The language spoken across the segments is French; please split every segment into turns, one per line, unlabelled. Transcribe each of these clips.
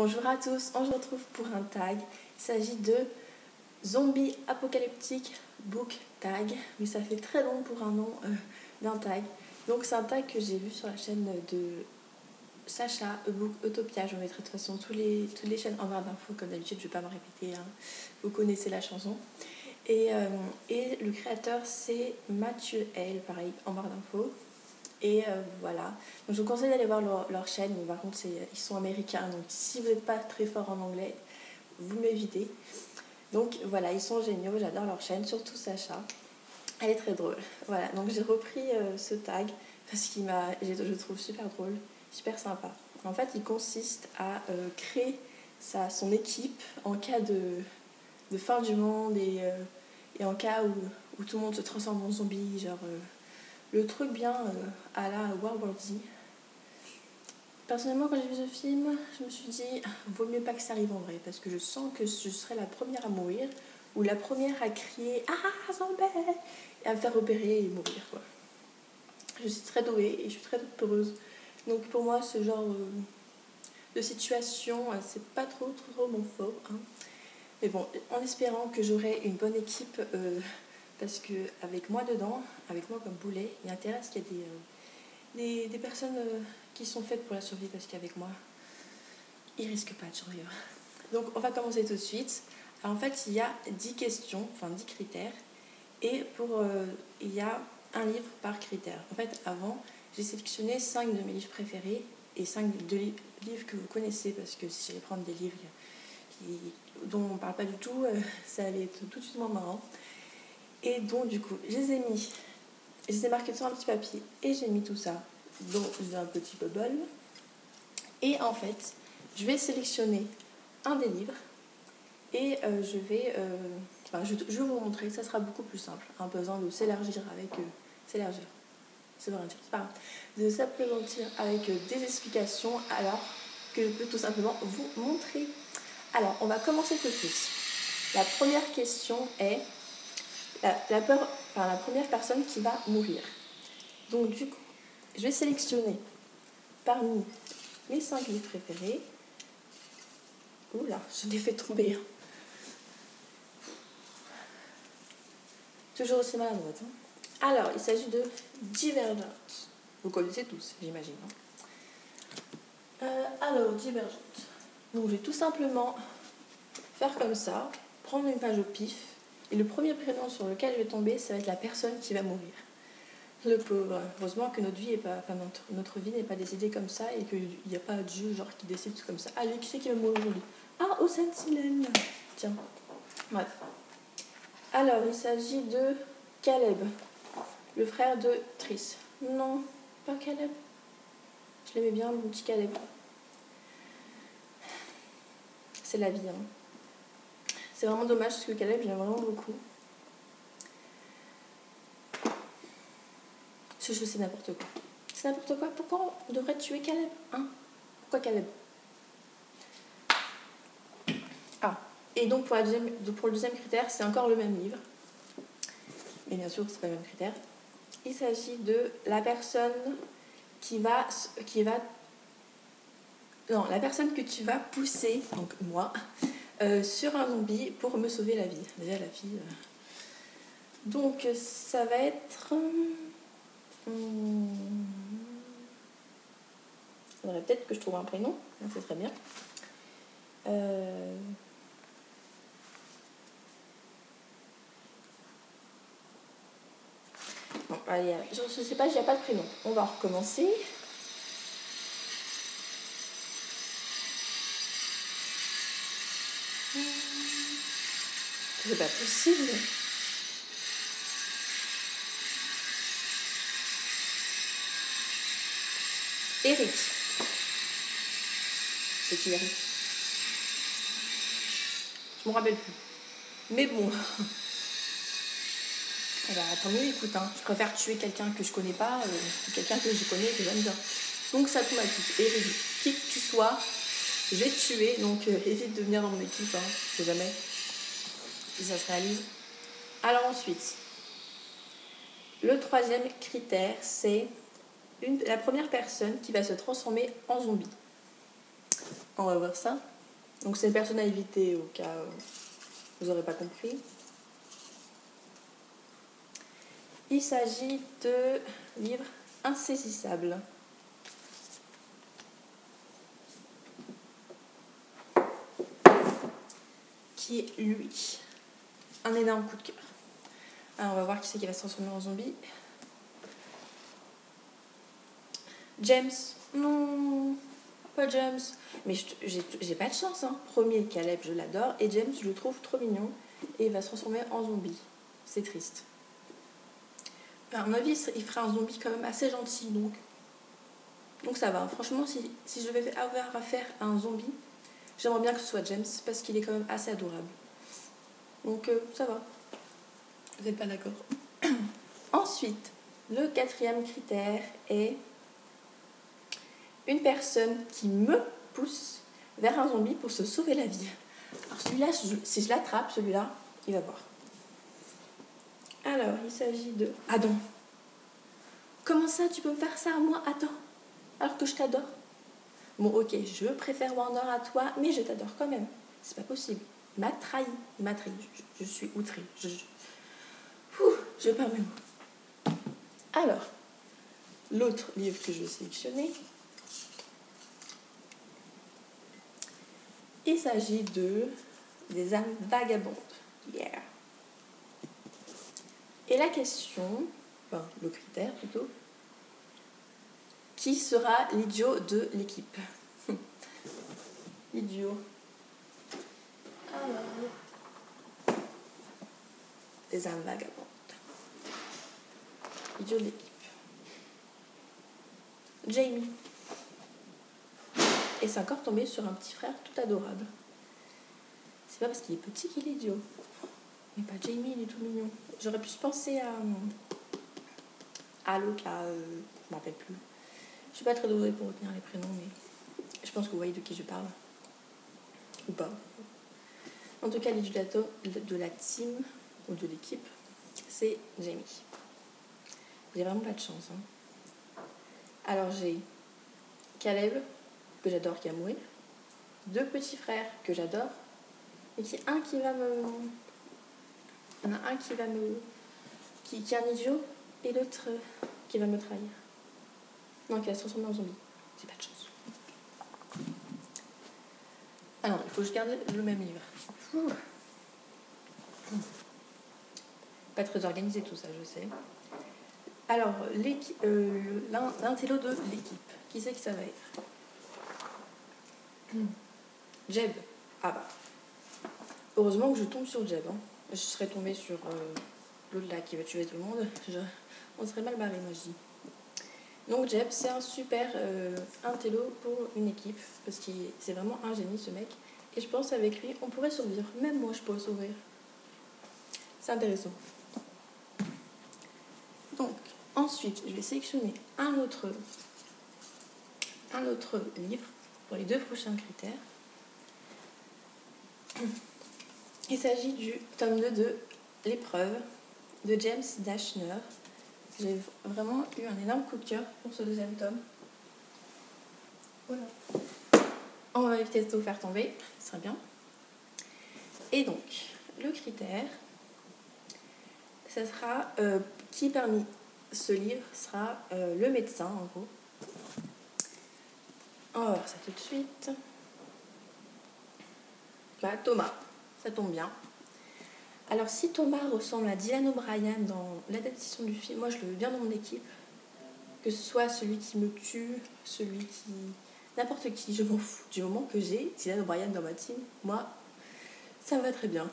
Bonjour à tous, on se retrouve pour un tag. Il s'agit de Zombie Apocalyptic Book Tag. Oui, ça fait très long pour un nom d'un tag. Donc c'est un tag que j'ai vu sur la chaîne de Sacha, Book Utopia. Je vous mettrai de toute façon toutes les chaînes en barre d'infos comme d'habitude, je ne vais pas me répéter, hein. Vous connaissez la chanson. Et le créateur c'est Mathieu L, pareil, en barre d'infos. Et voilà, donc je vous conseille d'aller voir leur chaîne, mais par contre ils sont américains, donc si vous n'êtes pas très fort en anglais, vous m'évitez. Donc voilà, ils sont géniaux, j'adore leur chaîne, surtout Sacha, elle est très drôle. Voilà, donc j'ai repris ce tag parce je le trouve super drôle, super sympa. En fait, il consiste à créer son équipe en cas de fin du monde et en cas où tout le monde se transforme en zombie, genre... le truc bien à la World War Z. Personnellement, quand j'ai vu ce film, je me suis dit, vaut mieux pas que ça arrive en vrai, parce que je sens que je serai la première à mourir, ou la première à crier « Ah, zombie !» et à me faire opérer et mourir, quoi. Je suis très douée et je suis très peureuse. Donc pour moi, ce genre de situation, c'est pas trop mon fort, hein. Mais bon, en espérant que j'aurai une bonne équipe... parce qu'avec moi dedans, avec moi comme boulet, il y a intérêt à ce qu'il y ait des personnes qui sont faites pour la survie, parce qu'avec moi, ils risquent pas de survivre. Donc on va commencer tout de suite. Alors, en fait, il y a 10 questions, enfin 10 critères, et il y a un livre par critère. En fait, avant, j'ai sélectionné 5 de mes livres préférés et 5 livres que vous connaissez, parce que si j'allais prendre des livres dont on ne parle pas du tout, ça allait être tout de suite moins marrant. Et donc du coup, je les ai marqués sur un petit papier et j'ai mis tout ça dans un petit bubble. Et en fait, je vais sélectionner un des livres et je vais vous montrer, ça sera beaucoup plus simple. Un besoin de s'élargir avec... s'élargir, c'est pas grave. De s'appesantir avec des explications alors que je peux tout simplement vous montrer. Alors, on va commencer tout de suite. La première question est... la première personne qui va mourir. Donc du coup, je vais sélectionner parmi mes 5 livres préférés. Oula, je l'ai fait tomber. Toujours aussi maladroite, hein. Alors, il s'agit de Divergente. Vous connaissez tous, j'imagine, hein. Alors, Divergente. Donc je vais tout simplement faire comme ça, prendre une page au pif, et le premier prénom sur lequel je vais tomber, ça va être la personne qui va mourir. Le pauvre. Heureusement que notre vie n'est pas décidée comme ça et qu'il n'y a pas Dieu genre qui décide comme ça. Allez, qui c'est qui va mourir aujourd'hui? Ah, Hossein Silène. Tiens. Bref. Alors, il s'agit de Caleb, le frère de Triss. Non, pas Caleb. Je l'aimais bien, mon petit Caleb. C'est la vie, hein. C'est vraiment dommage parce que Caleb, j'aime vraiment beaucoup. Ce jeu, c'est n'importe quoi. C'est n'importe quoi. Pourquoi on devrait tuer Caleb, hein? Pourquoi Caleb? Ah, et donc pour le deuxième critère, c'est encore le même livre. Mais bien sûr, c'est pas le même critère. Il s'agit de la personne la personne que tu vas pousser, donc moi, sur un zombie pour me sauver la vie. Déjà, la vie... Donc, ça va être... Il faudrait peut-être que je trouve un prénom. C'est très bien. Bon, allez, je ne sais pas, il n'y a pas de prénom. On va recommencer. C'est pas possible. Eric. C'est qui, Eric? Je m'en rappelle plus. Mais bon. Alors, tant mieux, écoute, hein. Je préfère tuer quelqu'un que je connais pas que quelqu'un que je connais et que j'aime bien. Donc ça tombe à qui? Eric. Qui que tu sois, je vais te tuer. Donc évite de venir dans mon équipe, hein. Je sais jamais si ça se réalise. Alors ensuite, le troisième critère, c'est la première personne qui va se transformer en zombie. On va voir ça. Donc c'est une personne à éviter au cas où vous n'aurez pas compris. Il s'agit de livre insaisissable. Qui est lui. Un énorme coup de cœur. Alors on va voir qui c'est qui va se transformer en zombie. James. Non, pas James. Mais j'ai pas de chance. Hein. Premier, Caleb, je l'adore. Et James, je le trouve trop mignon. Et il va se transformer en zombie. C'est triste. À mon avis, il ferait un zombie quand même assez gentil. Donc ça va. Franchement, si je devais avoir affaire à un zombie, j'aimerais bien que ce soit James. Parce qu'il est quand même assez adorable. Donc ça va. Vous n'êtes pas d'accord? Ensuite, le 4e critère est une personne qui me pousse vers un zombie pour se sauver la vie. Alors celui-là, si je l'attrape, celui-là, il va voir. Alors, il s'agit de Adam. Comment ça, tu peux me faire ça à moi, Adam, alors que je t'adore? Bon, ok, je préfère Warner à toi, mais je t'adore quand même. C'est pas possible. Il m'a trahi. Je suis outrée. Je perds mes mots. Alors, l'autre livre que je vais sélectionner, il s'agit des âmes vagabondes. Yeah. Et la question, enfin le critère plutôt, qui sera l'idiot de l'équipe? Idiot. Alors, des âmes vagabondes. Idiot de l'équipe. Jamie. Et c'est encore tombé sur un petit frère tout adorable. C'est pas parce qu'il est petit qu'il est idiot. Mais pas Jamie, il est tout mignon. J'aurais pu penser à l'autre là, je me rappelle plus. Je suis pas très douée pour retenir les prénoms, mais je pense que vous voyez de qui je parle. Ou pas. En tout cas, l'éducateur de la team, ou de l'équipe, c'est Jamie. J'ai vraiment pas de chance. Hein. Alors j'ai Caleb, que j'adore, qui a mouru. 2 petits frères que j'adore. Et qui un qui va me... Il y en a un qui va me... qui est un idiot, et l'autre qui va me trahir. Non, qui va se transformer en zombie. J'ai pas de chance. Ah non, il faut que je garde le même livre. Pas très organisé tout ça, je sais. Alors, l'intello de l'équipe. Qui c'est que ça va être? Jeb. Ah bah. Heureusement que je tombe sur Jeb. Hein. Je serais tombée sur l'autre là qui va tuer tout le monde. On serait mal barré, moi je dis. Donc Jeb, c'est un super intello pour une équipe. Parce que c'est vraiment un génie ce mec. Et je pense avec lui, on pourrait survivre. Même moi, je pourrais survivre. C'est intéressant. Donc, ensuite, je vais sélectionner un autre livre pour les 2 prochains critères. Il s'agit du tome 2 de L'épreuve de James Dashner. J'ai vraiment eu un énorme coup de cœur pour ce 2e tome. Voilà. On va éviter de tout faire tomber, ce serait bien. Et donc, le critère, ça sera qui parmi ce livre sera le médecin, en gros. On va voir ça tout de suite. Bah, Thomas, ça tombe bien. Alors, si Thomas ressemble à Dylan O'Brien dans l'adaptation du film, moi je le veux bien dans mon équipe. Que ce soit celui qui me tue, celui qui... n'importe qui, je m'en fous. Du moment que j'ai Dylan O'Brien dans ma team, moi, ça me va très bien.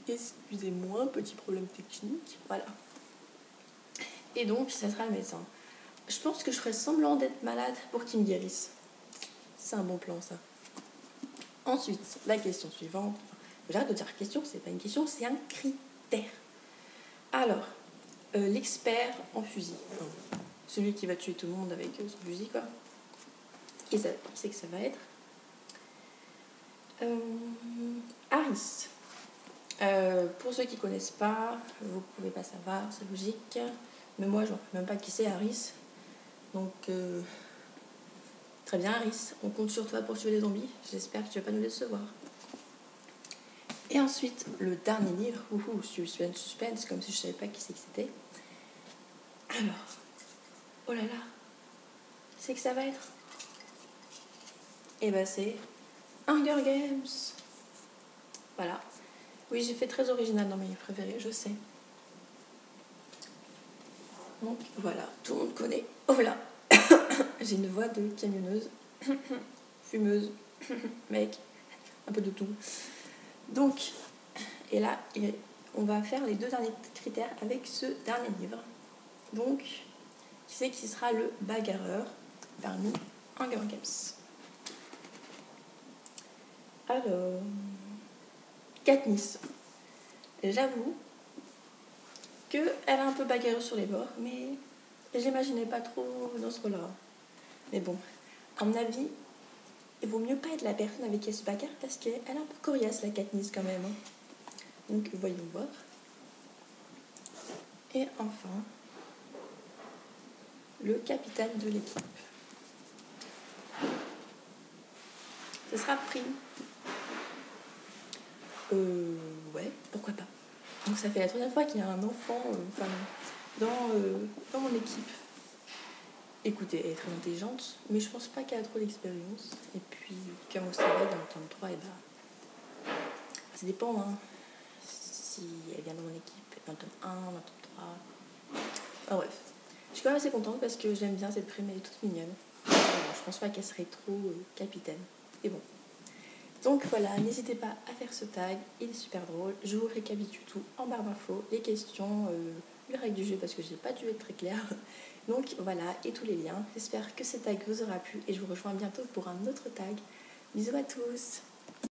Excusez-moi, petit problème technique. Voilà. Et donc, ça sera le médecin. Je pense que je ferai semblant d'être malade pour qu'il me guérisse. C'est un bon plan, ça. Ensuite, la question suivante. J'arrête de dire question, c'est pas une question, c'est un critère. Alors, l'expert en fusil. Enfin, celui qui va tuer tout le monde avec son fusil, quoi. Qui c'est que ça va être? Harris. Pour ceux qui ne connaissent pas, vous ne pouvez pas savoir, c'est logique. Mais moi, je ne sais même pas qui c'est Harris. Donc, Très bien, Harris, on compte sur toi pour tuer les zombies. J'espère que tu vas pas nous décevoir. Et ensuite, le dernier livre, suspense, comme si je savais pas qui c'est que c'était. Alors, oh là là, c'est que ça va être. Et ben c'est Hunger Games. Voilà. Oui, j'ai fait très original dans mes livres préférés, je sais. Donc voilà, tout le monde connaît. Oh là, j'ai une voix de camionneuse, fumeuse, mec, un peu de tout. Donc, et là, on va faire les 2 derniers critères avec ce dernier livre. Donc, qui c'est qui sera le bagarreur parmi Hunger Games? Alors, Katniss. J'avoue qu'elle est un peu bagarreuse sur les bords, mais j'imaginais pas trop dans ce rôle-là. Mais bon, à mon avis, il vaut mieux pas être la personne avec qui elle se bagarre parce qu'elle est un peu coriace, la Katniss, quand même. Donc, voyons voir. Et enfin, le capitaine de l'équipe. Ce sera Prim. Ouais, pourquoi pas. Donc ça fait la 3e fois qu'il y a un enfant dans mon équipe. Écoutez, elle est très intelligente, mais je pense pas qu'elle a trop d'expérience. Et puis, comme vous savez, dans le tome 3, ça dépend, hein, si elle vient dans mon équipe, dans le tome 1, dans le tome 3. Enfin bref, je suis quand même assez contente parce que j'aime bien cette Prime, elle est toute mignonne. Je pense pas qu'elle serait trop capitaine. Et bon. Donc voilà, n'hésitez pas à faire ce tag, il est super drôle. Je vous récapitule tout en barre d'infos, les questions, les règles du jeu parce que j'ai pas dû être très claire. Donc voilà, et tous les liens. J'espère que ce tag vous aura plu et je vous rejoins bientôt pour un autre tag. Bisous à tous!